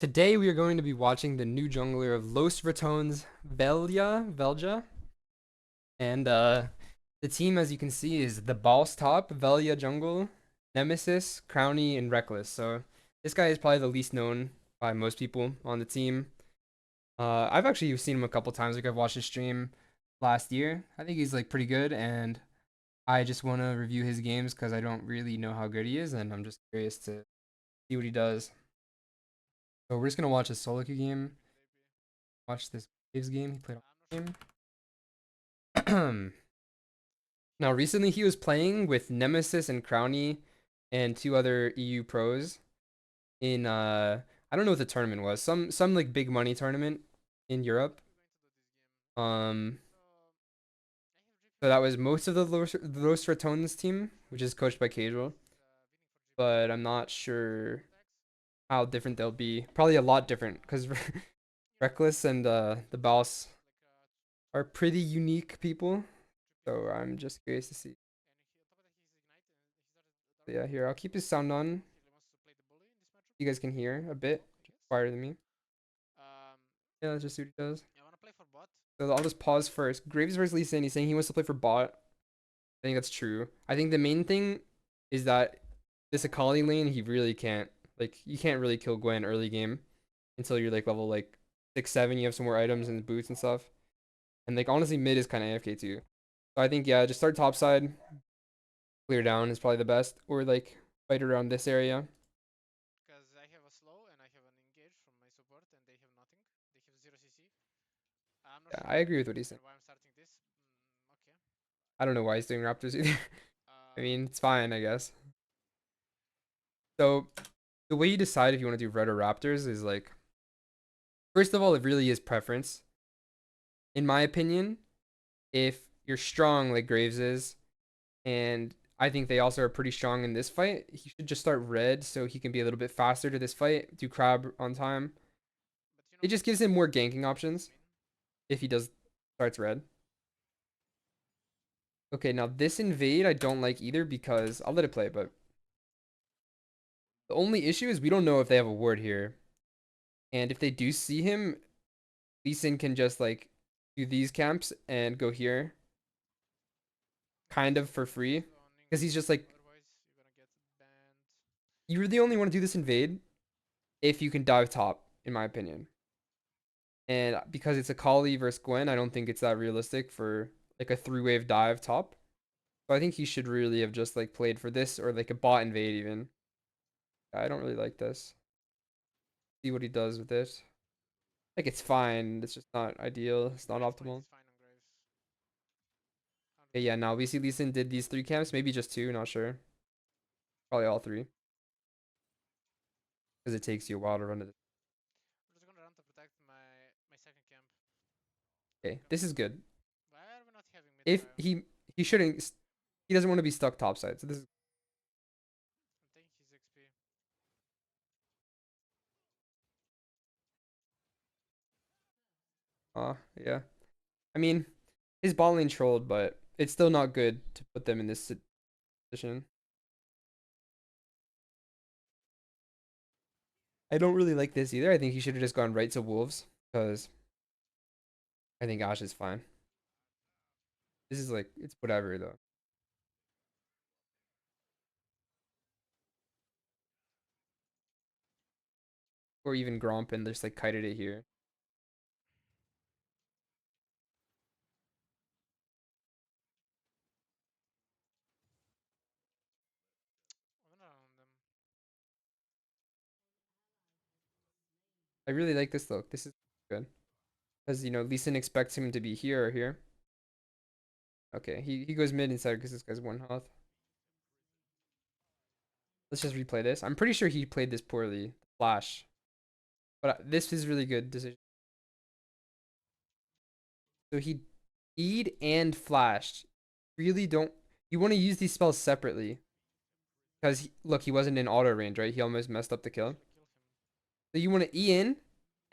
Today we are going to be watching the new jungler of Los Ratones, Velja, and the team, as you can see, is the Boss Top, Velja Jungle, Nemesis, Crowny, and Reckless. So this guy is probably the least known by most people on the team. I've actually seen him a couple times. Like I've watched his stream last year. I think he's like pretty good, and I just want to review his games because I don't really know how good he is, and I'm just curious to see what he does. So we're just gonna watch a solo queue game. Watch this Waves game. He played on game. Now, recently he was playing with Nemesis and Crowny and two other EU pros in I don't know what the tournament was. Some like big money tournament in Europe. Um so that was most of the Los Ratones team, which is coached by Casual, but I'm not sure how different they'll be. Probably a lot different because Reckless and the Boss are pretty unique people. So I'm just curious to see. But yeah, here I'll keep his sound on. You guys can hear a bit quieter than me. Yeah, let's just see what he does. So I'll just pause first. Graves versus Lee Sin. He's saying he wants to play for bot. I think that's true. I think the main thing is that this Akali lane, he really can't. Like, you can't really kill Gwen early game until you're like level like 6, 7. You have some more items and boots and stuff. And like honestly, mid is kind of AFK too. So I think yeah, just start top side, clear down is probably the best, or like fight around this area. Yeah, I agree with what he's saying. I don't know why he's doing Raptors either. I mean, it's fine, I guess. So the way you decide if you want to do red or Raptors is like, first of all, it really is preference. In my opinion, if you're strong like Graves is, and I think they also are pretty strong in this fight, he should just start red so he can be a little bit faster to this fight, do crab on time. It just gives him more ganking options if he does starts red. Okay, now this invade I don't like either because I'll let it play, but the only issue is we don't know if they have a ward here. And if they do see him, Lee Sin can just like do these camps and go here kind of for free. Because he's just like, you really only want to do this invade if you can dive top, in my opinion. And because it's a Kali versus Gwen, I don't think it's that realistic for like a 3-wave dive top. So I think he should really have just like played for this or like a bot invade even. I don't really like this. See what he does with it. Like it's fine. It's just not ideal. It's not optimal. Okay, yeah, now we see Lee Sin did these 3 camps, maybe just 2, not sure. Probably all 3. Because it takes you a while to run it. Okay, this is good. If he shouldn't, he doesn't want to be stuck topside. So this is yeah. I mean, his ball lane trolled, but it's still not good to put them in this position. I don't really like this either. I think he should have just gone right to Wolves because I think Ash is fine. This is like it's whatever though. Or even Gromp and just like kited it here. I really like this look. This is good. Because, you know, Lee Sin expects him to be here or here. Okay, he goes mid inside because this guy's 1 health. Let's just replay this. I'm pretty sure he played this poorly. Flash. But this is really good decision. So he E'd and flashed. Really don't... You want to use these spells separately. Because, look, he wasn't in auto range, right? He almost messed up the kill. So you want to E in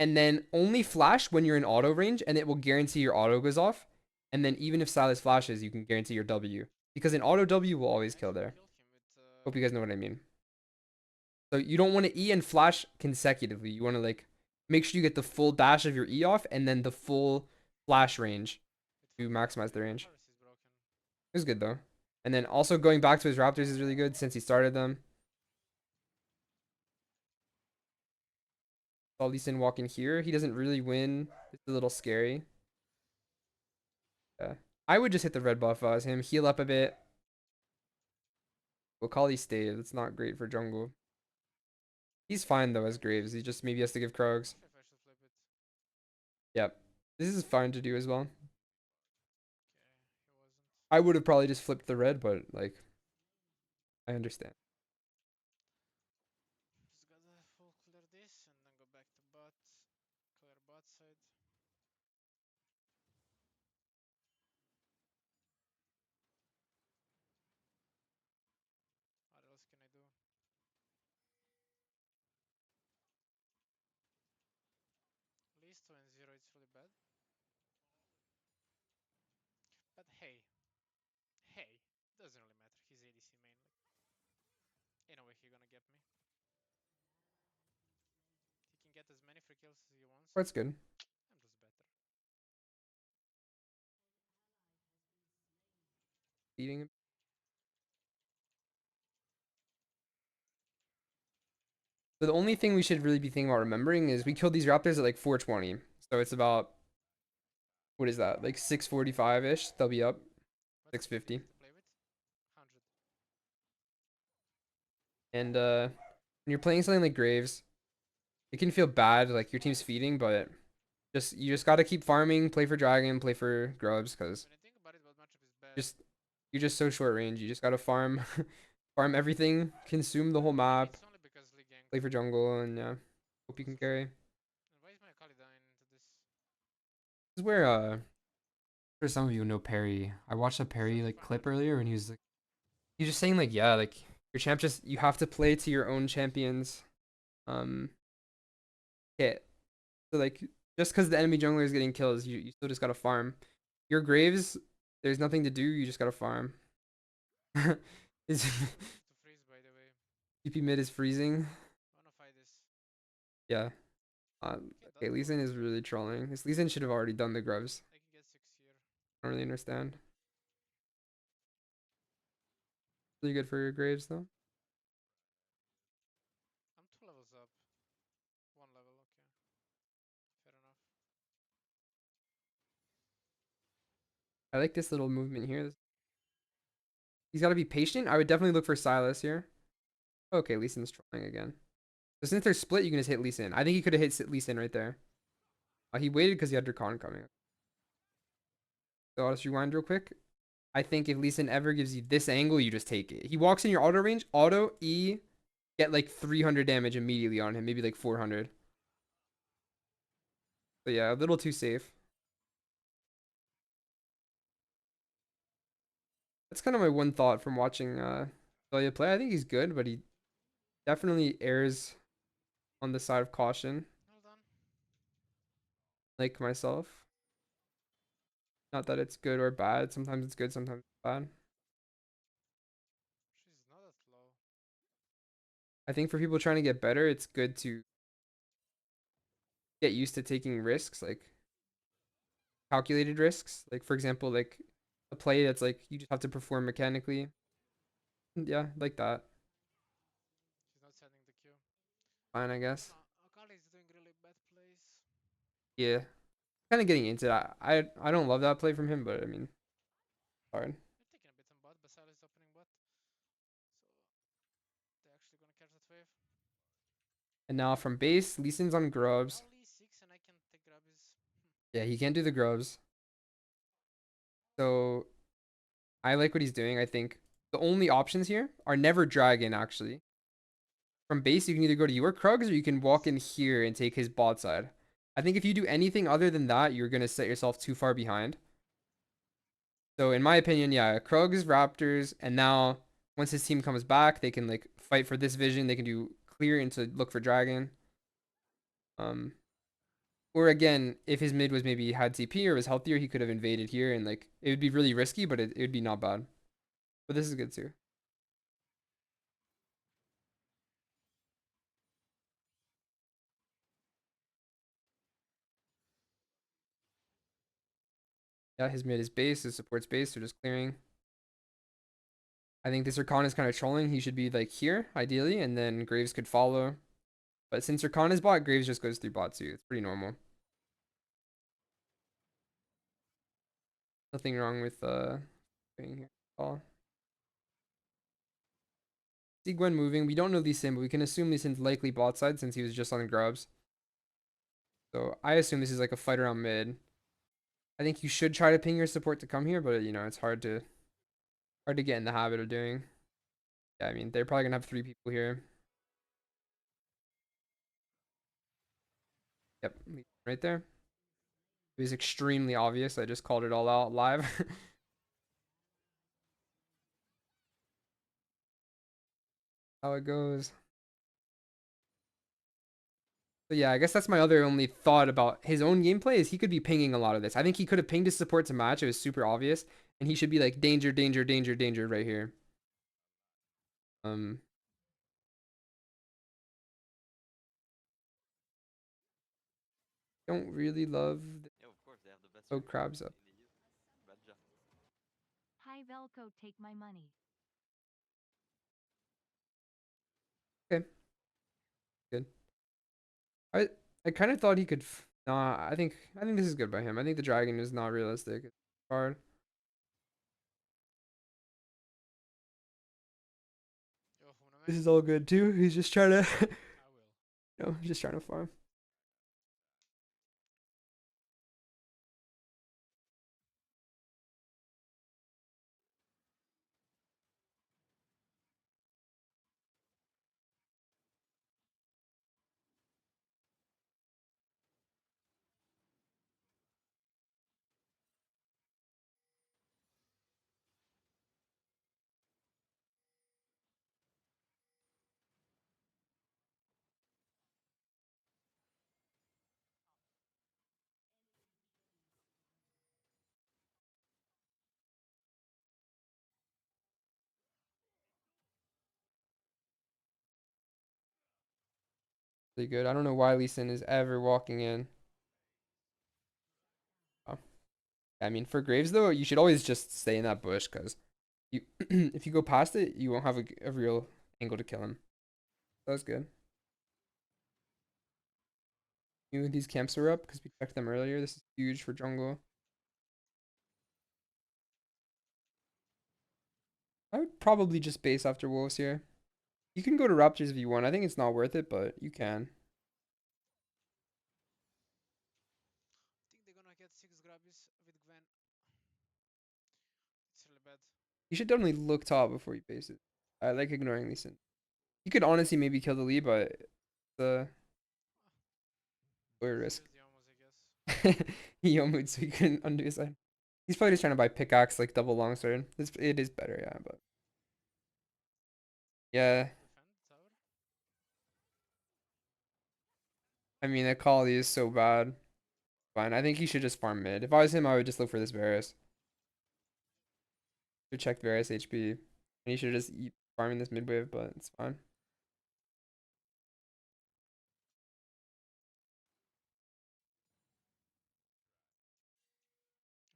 and then only flash when you're in auto range and it will guarantee your auto goes off. And then even if Silas flashes, you can guarantee your W. Because an auto W will always kill there. Hope you guys know what I mean. So you don't want to E and flash consecutively. You want to like make sure you get the full dash of your E off and then the full flash range to maximize the range. It was good though. And then also going back to his Raptors is really good since he started them. Saw Lee Sin walk in here. He doesn't really win. It's a little scary. Yeah. I would just hit the red buff as him, heal up a bit. We'll call these stave. That's not great for jungle. He's fine though as Graves. He just maybe has to give Krogs. Yep. This is fine to do as well. I would have probably just flipped the red, but like I understand. That's good. Beating him. So the only thing we should really be thinking about remembering is we killed these raptors at like 420. So it's about what is that? Like 645-ish. They'll be up 650. And when you're playing something like Graves, it can feel bad like your team's feeding, but you just got to keep farming, play for dragon, play for grubs cuz just you're just so short range. You just got to farm farm everything, consume the whole map, play for jungle and yeah, hope you can carry. This is where for some of you know Perry. I watched a Perry like clip earlier and he was just saying like yeah, like your champ just you have to play to your own champions hit. So like just because the enemy jungler is getting kills, you still just gotta farm. Your Graves, there's nothing to do, you just gotta farm. Is TP mid is freezing. Yeah. Okay, Lee Sin is really trolling. This Lee Sin should have already done the grubs. I don't really understand. Really good for your Graves though. I like this little movement here. He's got to be patient. I would definitely look for Silas here. Okay, Lee Sin's trolling again. So since they're split, you can just hit Lee Sin. I think he could have hit Lee Sin right there. He waited because he had Dracan coming. So I'll just rewind real quick. I think if Lee Sin ever gives you this angle, you just take it. He walks in your auto range, auto, E, get like 300 damage immediately on him. Maybe like 400. But yeah, a little too safe. That's kind of my one thought from watching Velja play. I think he's good, but he definitely errs on the side of caution. Like myself. Not that it's good or bad. Sometimes it's good, sometimes it's bad. I think for people trying to get better, it's good to get used to taking risks, like calculated risks. Like for example, like a play that's like you just have to perform mechanically. Yeah, like that. Fine, I guess. Yeah. Kind of getting into that. I don't love that play from him, but I mean, hard. And now from base, Lee Sin's on grubs. Yeah, he can't do the grubs. So I like what he's doing. I think the only options here are never dragon, actually. From base, you can either go to your Krugs or you can walk in here and take his bot side. I think if you do anything other than that, you're going to set yourself too far behind. So in my opinion, yeah, Krugs, Raptors, and now once his team comes back, they can like fight for this vision. They can do clear into look for dragon. Um, or again, if his mid was maybe had TP or was healthier, he could have invaded here and like it would be really risky, but it would be not bad. But this is good too. Yeah, his mid is base, his support's base, so just clearing. I think this Rakan is kind of trolling. He should be like here, ideally, and then Graves could follow. But since Rakan is bot, Graves just goes through bot too. It's pretty normal. Nothing wrong with being here at all. See Gwen moving. We don't know Lee Sin, but we can assume Lee Sin's likely bot side since he was just on grubs. So I assume this is like a fight around mid. I think you should try to ping your support to come here, but you know, it's hard to get in the habit of doing. Yeah, I mean, they're probably gonna have 3 people here. Yep, right there. It was extremely obvious. I just called it all out live. How it goes. But yeah, I guess that's my other only thought about his own gameplay is he could be pinging a lot of this. I think he could have pinged his support to match. It was super obvious. And he should be like danger, danger, danger, danger right here. Um, don't really love the Yeah, of course, they have the best oh Ratones crabs up. in the EU. Velja. Hi Velko, take my money. Okay, good. I I kind of thought he could. Nah, I think this is good by him. I think the dragon is not realistic. It's hard. Yo, una This me? is all good too. He's just trying to, I will. just trying to farm. Really good. I don't know why Lee Sin is ever walking in. Oh. I mean, for Graves though, you should always just stay in that bush because you, if you go past it, you won't have a real angle to kill him. That was good. Knew these camps were up because we checked them earlier. This is huge for jungle. I would probably just base after wolves here. You can go to Raptors if you want. I think it's not worth it, but you can. I think they're gonna get 6 grabbies with Gwen. It's really bad. You should definitely look top before you base it. I like ignoring Lee Sin. You could honestly maybe kill the Lee, but the lower He risk. has the almost, I guess. He yomu'd so he couldn't undo his side. He's probably just trying to buy pickaxe like double longsword. It is better, yeah, but yeah. Defend tower. I mean the quality is so bad. Fine. I think he should just farm mid. If I was him, I would just look for this Varus. Should check Varus HP. And he should just eat farming this mid wave, but it's fine.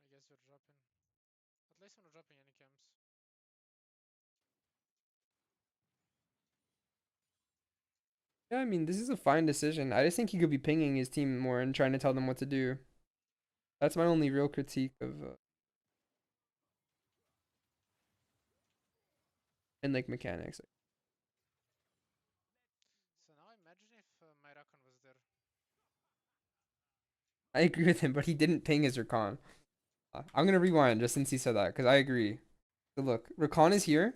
I guess you're dropping. At least I'm not dropping any camps. Yeah, I mean this is a fine decision. I just think he could be pinging his team more and trying to tell them what to do. That's my only real critique of and like mechanics. So now imagine if my Rakan was there. I agree with him, but he didn't ping his Rakan. I'm gonna rewind just since he said that because I agree. So look, Rakan is here.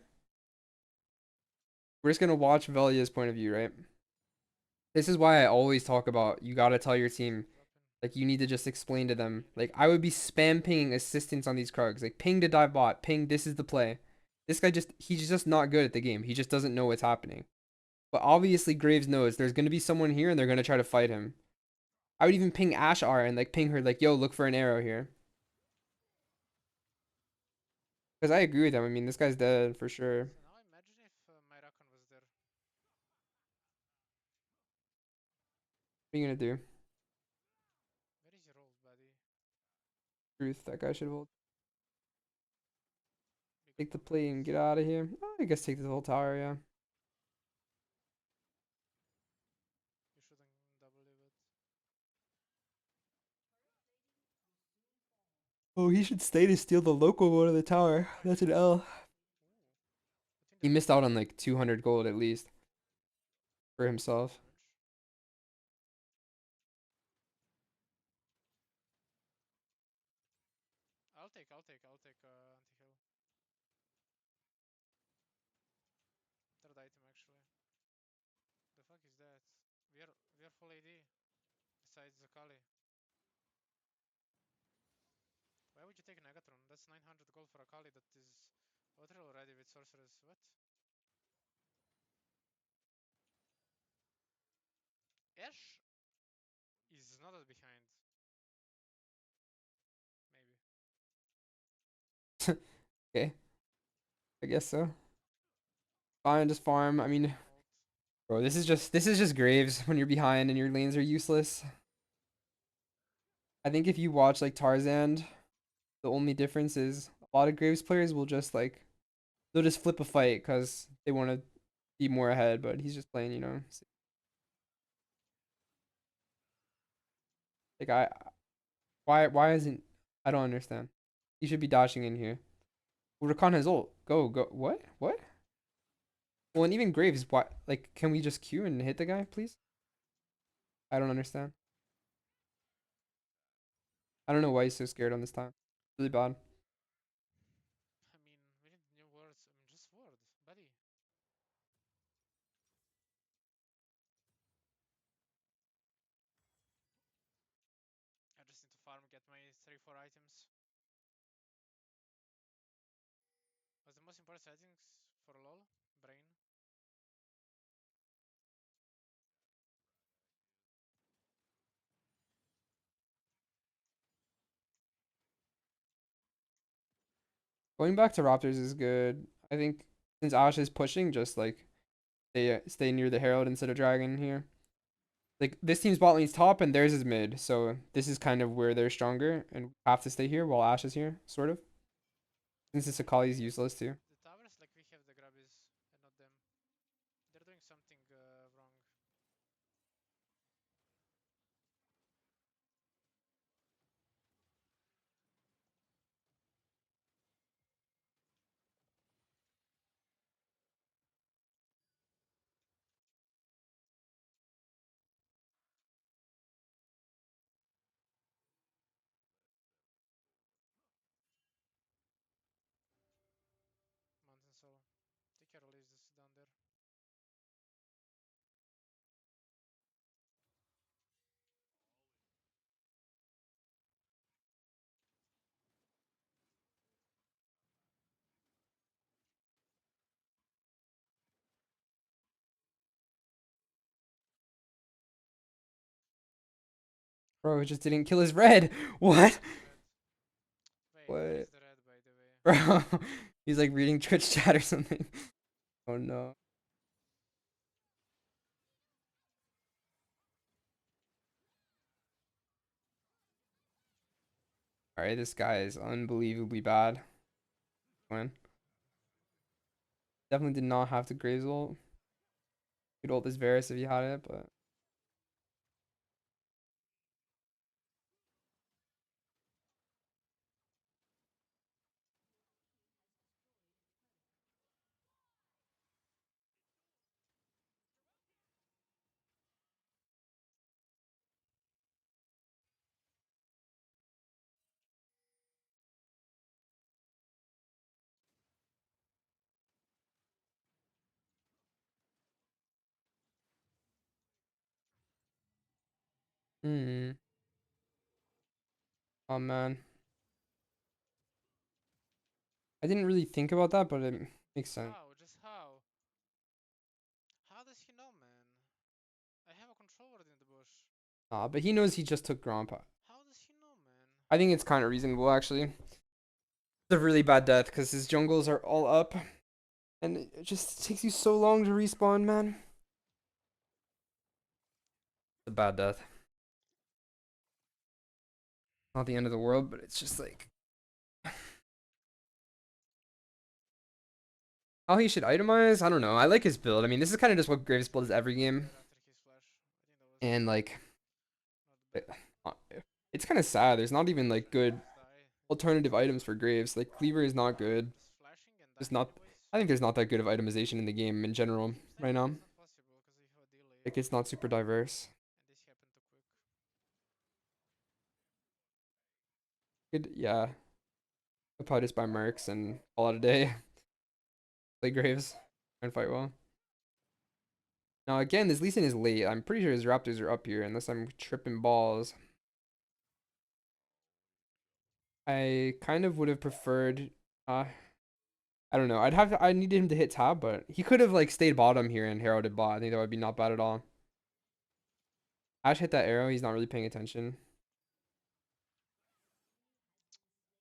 We're just gonna watch Velja's point of view, right? This is why I always talk about you gotta tell your team, Dropping. like you need to just explain to them. Like I would be spam pinging assistants on these Krugs, like ping to dive bot, ping this is the play. This guy he's just not good at the game. He just doesn't know what's happening. But obviously Graves knows there's gonna be someone here and they're gonna try to fight him. I would even ping Ash R and like ping her like, yo, look for an arrow here. Because I agree with him. I mean, this guy's dead for sure. So now imagine if my Rakan was there. What are you gonna do? Where is your old buddy? Truth, that guy should hold. Big Take the top plate and left. get out of here. Oh, I guess take the whole tower, yeah. You shouldn't double leave it. Oh, he should stay to steal the local one of the tower. That's an L. Ooh. I think He the missed best out is on like 200 gold at least for himself. average. I'll take anti-heal. Third item actually. The fuck is that? We are full AD. Besides the Kali. Why would you take Negatron? That's 900 gold for a Kali that is literal already with sorceress. What? Ash is not that behind. Maybe. Okay, I guess so. Fine, just farm. I mean, Ult. bro, this is just Graves when you're behind and your lanes are useless. I think if you watch like Tarzan, the only difference is a lot of Graves players will just like they'll just flip a fight because they want to be more ahead, but he's just playing, like why isn't I don't understand. He should be dashing in here. Well, Rakan has ult. Go, go. What? What? Well, and even Graves, why? Like, can we just Q and hit the guy, please? I don't understand. I don't know why he's so scared on this time. Really bad. I mean, we need new words. I mean, just word, buddy. I just need to farm, get my 3-4 items. What's the most important settings for LoL? Brain. Going back to Raptors is good. I think since Ash is pushing, just like stay near the Herald instead of Dragon here. Like this team's bot lane's top and theirs is mid, so this is kind of where they're stronger and have to stay here while Ash is here, sort of. Since this Akali's useless too. The towers, like we have the grabbies and not them. They're doing something wrong. Mountain Soul. Take care, leaves this down there. Bro, it just didn't kill his red. What? Kill red. Wait, where What? is the red, by the way? Bro, he's like reading Twitch chat or something. Oh no. Alright, this guy is unbelievably bad. Win. Definitely did not have to Graves ult. Could ult this Varus if he had it, but hmm. Oh man. I didn't really think about that, but it makes sense. How? Just how? How does he know, man? I have a control word in the bush. But he knows he just took Grandpa. How does he know, man? I think it's kind of reasonable actually. It's a really bad death because his jungles are all up, and it just takes you so long to respawn, man. It's a bad death. Not the end of the world, but it's just like how he should itemize. I don't know. I like his build. I mean, this is kind of just what Graves builds every game, Right after his flash. I think that was and like not bad. uh, it's kind of sad. There's not even like good Just die. alternative items for Graves. Like Cleaver is not good. Just flashing and Just dying not. anyways. I think there's not that good of itemization in the game in general Seems like right now. it's not possible because you have a delay. Like it's not super diverse. And this happened too quick. Good, yeah. I'll probably just buy Mercs and call it a day. Play Graves and fight well. Now again, this Lee Sin is late. I'm pretty sure his Raptors are up here, unless I'm tripping balls. I kind of would have preferred. I don't know. I needed him to hit top, but he could have like stayed bottom here and heralded bot. I think that would be not bad at all. Ash hit that arrow. He's not really paying attention.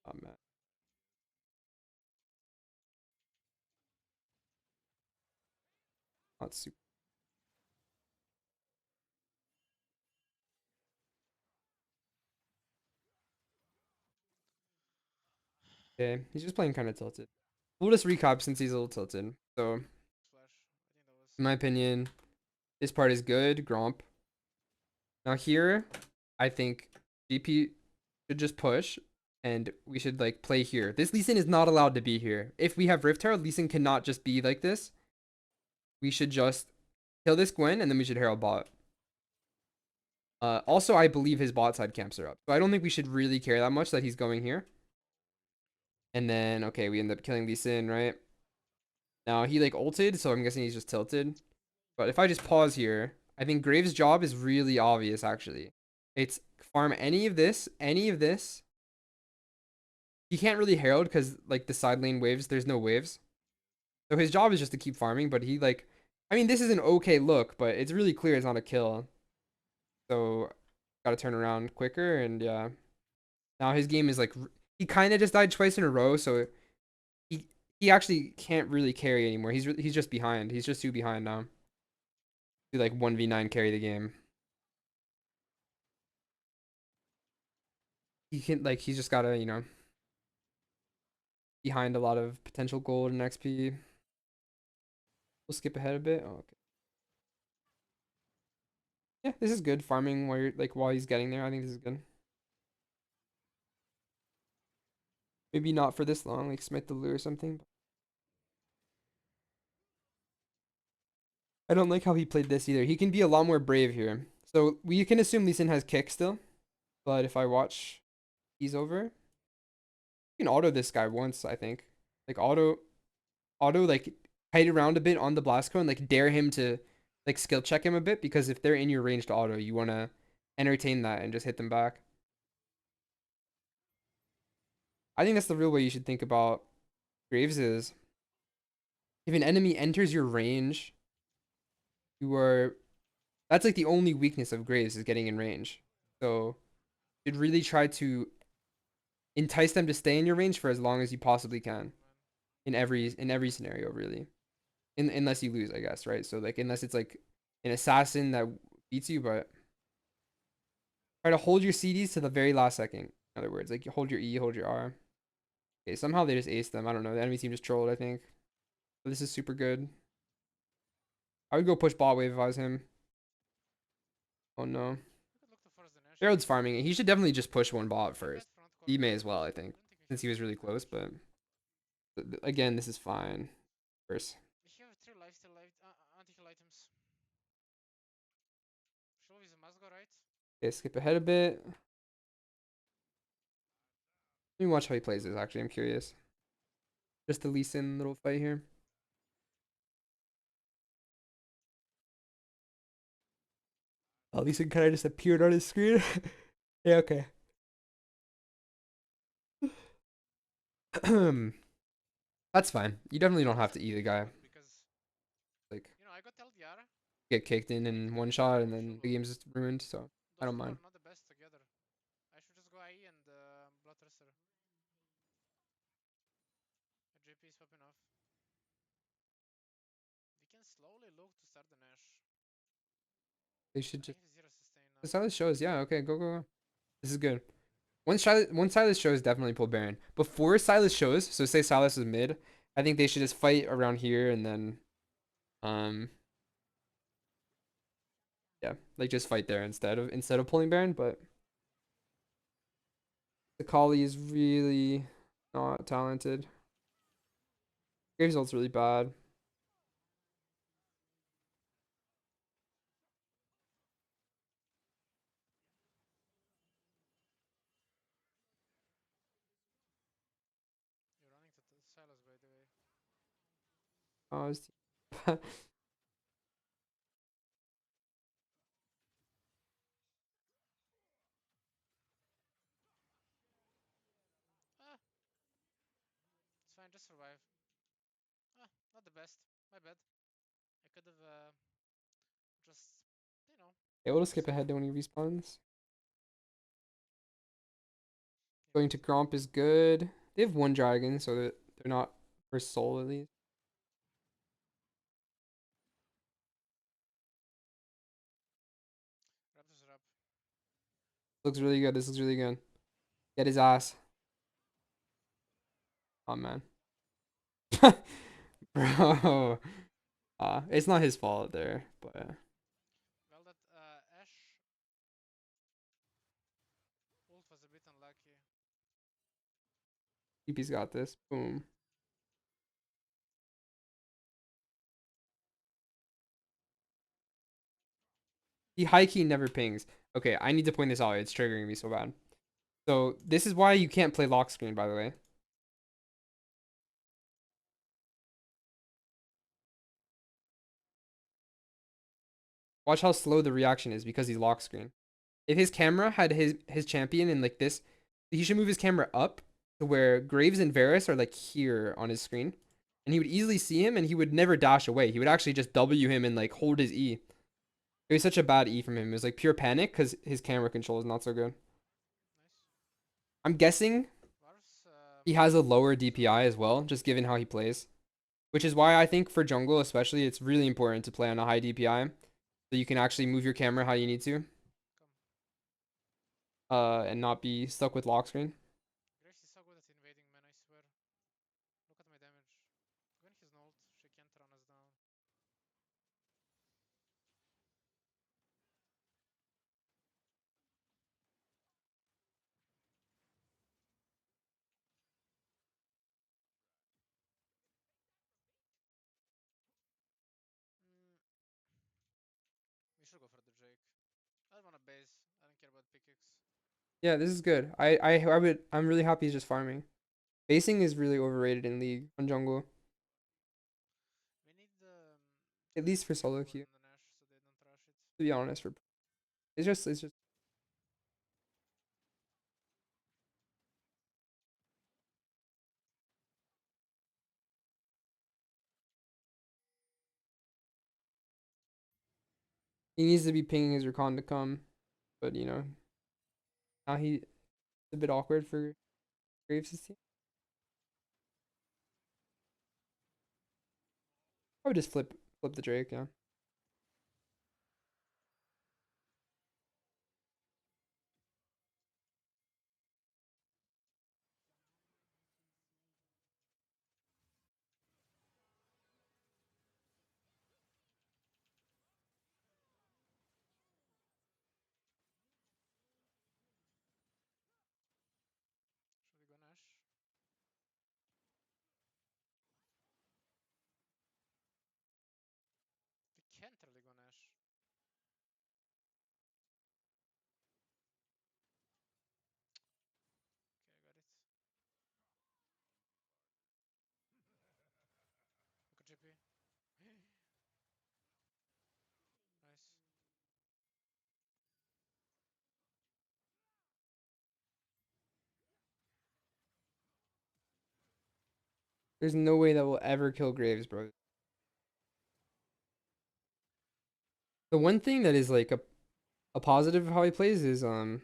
Oh man. Not super. Okay, he's just playing kind of tilted. We'll just recap since he's a little tilted. So, Flash. I think that was. in my opinion, this part is good. Gromp. Now here, I think GP should just push, and we should like play here. This Lee Sin is not allowed to be here. If we have Rift Herald, Lee Sin cannot just be like this. We should just kill this Gwen, and then we should Herald bot. Also, I believe his bot side camps are up. So I don't think we should really care that much that he's going here. And then, okay, we end up killing Lee Sin, right? Now, he like ulted, so I'm guessing he's just tilted. But if I just pause here, I think Graves' job is really obvious, actually. It's farm any of this, any of this. He can't really Herald because, like, the side lane waves, there's no waves. So his job is just to keep farming, but he, like... I mean, this is an okay look, but it's really clear it's not a kill. So, gotta turn around quicker, and yeah. Now his game is, like... He kind of just died twice in a row, so... He actually can't really carry anymore. He's just behind. He's just too behind now. To, like, 1v9 carry the game. He can, like, he's just gotta, you know... Behind a lot of potential gold and XP. We'll skip ahead a bit. Oh, okay. Yeah, this is good. Farming while you're like while he's getting there. I think this is good. Maybe not for this long, like Smite the Lure or something. I don't like how he played this either. He can be a lot more brave here. So we can assume Lee Sin has kick still. But if I watch he's over, you can auto this guy once, I think. Like auto like hide around a bit on the Blasco and like dare him to like skill check him a bit, because if they're in your range to auto, you wanna entertain that and just hit them back. I think that's the real way you should think about Graves is if an enemy enters your range, you are that's like the only weakness of Graves is getting in range. So you should really try to entice them to stay in your range for as long as you possibly can in every scenario, really. Unless you lose, I guess, right? So like unless it's like an assassin that beats you, but try to hold your CDs to the very last second. In other words, like you hold your E, hold your R. Okay, somehow they just aced them. I don't know. The enemy team just trolled, I think. But this is super good. I would go push bot wave if I was him. Oh no. We could look to force the Nash. Harold's farming it. He should definitely just push one bot Not bad first. front He may corner. as well, I I think. don't think we Since he should was really push close, Nash. but again, this is fine. First. We have 3 lifesteal anti-heal items. Show is a must go, right? Okay, skip ahead a bit. Let me watch how he plays this, actually. I'm curious. Just the Lee Sin little fight here. Oh, Lee Sin kind of just appeared on his screen. Yeah, okay. That's fine. You definitely don't have to eat a guy. Because Like, you know I got LDR. get kicked in one shot and then the game's just ruined, so I Those don't two mind. are not the best together. I should just go IE and Blood Thruster. JP is popping off. We can slowly look to start the Nash. They should I just. have 0 sustain now. That's how this shows. Yeah, okay, go, go, go. This is good. Once Silas shows, definitely pull Baron. Before Silas shows, so say Silas is mid, I think they should just fight around here and then um yeah, like just fight there instead of pulling Baron, but the Kali is really not talented. Graves ult's really bad. You're running to Silas, by the way. Oh, Ah, it's fine. Just survive. Ah, not the best. My bad. I could have just, you know, able to skip safe. ahead to when he respawns. You Going need to to. Gromp is good. They have one dragon, so that they're not for soul at least. Raptors are up. Looks really good. This looks really good. Get his ass. Oh man. Bro. It's not his fault there, but Well, that Ash ult was a bit unlucky. TP's got this. Boom. He high key never pings. Okay, I need to point this out. It's triggering me so bad. So this is why you can't play lock screen, by the way. Watch how slow the reaction is because he's lock screen. If his camera had his champion in like this, he should move his camera up to where Graves and Varus are like here on his screen. And he would easily see him and he would never dash away. He would actually just W him and like hold his E. It was such a bad E from him. It was like pure panic because his camera control is not so good. Nice. I'm guessing Varus he has a lower is DPI as well, just given how he plays. Which is why I think for jungle especially, it's really important to play on a high DPI. So you can actually move your camera how you need to. Come. And not be stuck with lock screen. Graves is so good at invading, man, I swear. Look at my damage. When he's ult, she can't run us down. Mm, we should go for the Drake. I don't want a base. I don't care about pickaxe. Yeah, this is good. I'm really happy he's just farming. Basing is really overrated in League on jungle, We need to at be least for solo careful queue. on the Nash so they don't rush it. To be honest, for it's just he needs to be pinging his recon to come, but now he's a bit awkward for Graves' team. I would just flip the Drake, yeah. Should we go Nash? We can't really go Nash. Okay, I got it. Look at GP. Nice. There's no way that will ever kill Graves, bro. The one thing that is like a positive of how he plays is Nice.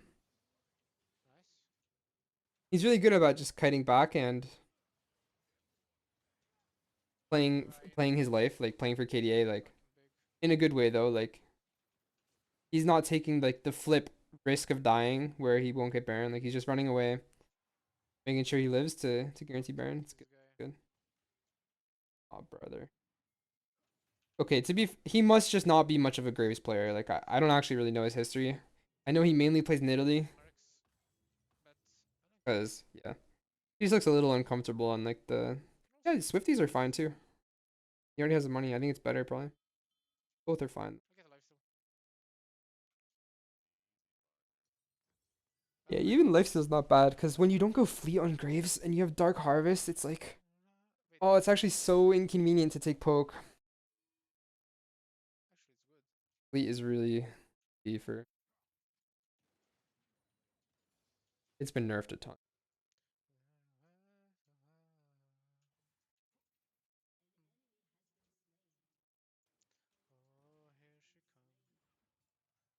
he's really good about just kiting back and playing his life, like playing for KDA, like Fucking big. in a good way though. Like he's not taking like the flip risk of dying where he won't get Baron. Like he's just running away, making sure he lives to guarantee Baron. It's This good. guy. Good. Oh brother. Okay, he must just not be much of a Graves player. Like I don't actually really know his history. I know he mainly plays in Italy Marks, but I don't care. because yeah, he just looks a little uncomfortable on like the yeah. Swifties are fine too. He already has the money. I think it's better probably. Both are fine. We get a life steal. Yeah, Wait, even lifesteal's not bad because when you don't go fleet on Graves and you have Dark Harvest, it's like wait. oh, it's actually so inconvenient to take poke. Actually, it's good. Fleet is really key for. It's been nerfed a ton. Oh, here she comes.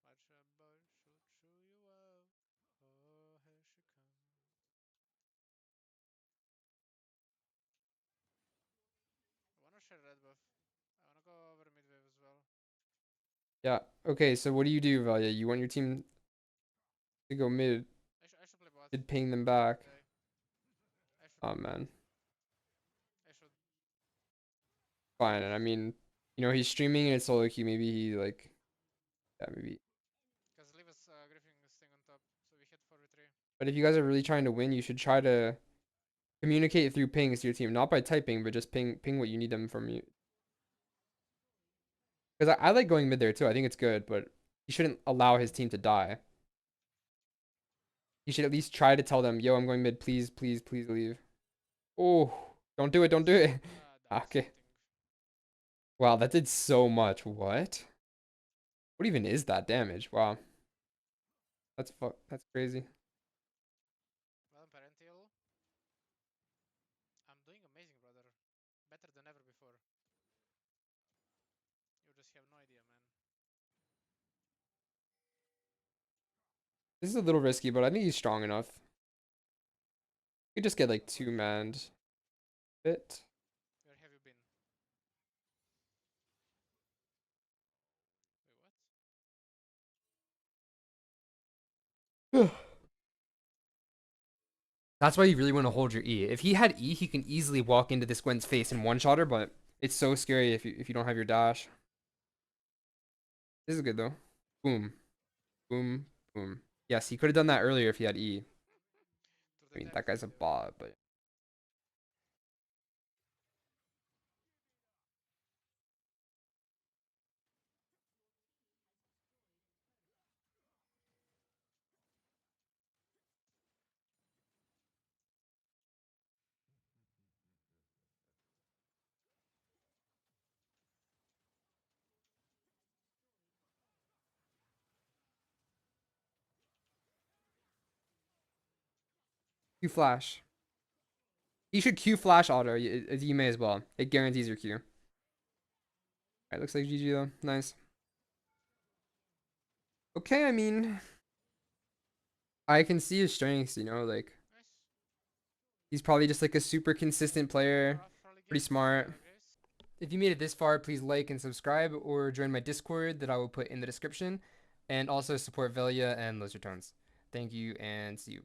Watch a boy shoot through you out. Oh, here she comes. I wanna share red buff. I wanna go over mid wave as well. Yeah. Okay, so what do? Velja? You want your team to go mid, I should play bot. did ping them back. Yeah, I should. Oh man. I should. Fine. And I mean, he's streaming and it's solo queue. Maybe he like yeah, maybe. Cause leave us Griffin this thing on top, so we hit 4v3. But if you guys are really trying to win, you should try to communicate through pings to your team, not by typing, but just ping what you need them from you. Because I like going mid there too. I think it's good, but he shouldn't allow his team to die. He should at least try to tell them, "Yo, I'm going mid. Please, please, please leave." Oh, don't do it. Don't do it. That was Okay. something. Wow, that did so much. What? What even is that damage? Wow. That's crazy. Well, Parential. I'm doing amazing, brother. Better than ever before. You just have no idea, man. This is a little risky, but I think he's strong enough. You could just get like two manned. Bit. Where have you been? Wait, what? That's why you really want to hold your E. If he had E, he can easily walk into this Gwen's face and one-shot her, but it's so scary if you don't have your dash. This is good though. Boom. Boom. Boom. Yes, he could have done that earlier if he had E. To I the mean, depth, that guy's a yeah. bot, but Q flash. He should Q flash auto. You may as well. It guarantees your Q. Alright, looks like GG though. Nice. Okay, I mean, I can see his strengths, like Nice. he's probably just like a super consistent player, Rough early pretty game for smart. Graves. If you made it this far, please like and subscribe or join my Discord that I will put in the description. And also support Velja and Los Ratones. Thank you and see you.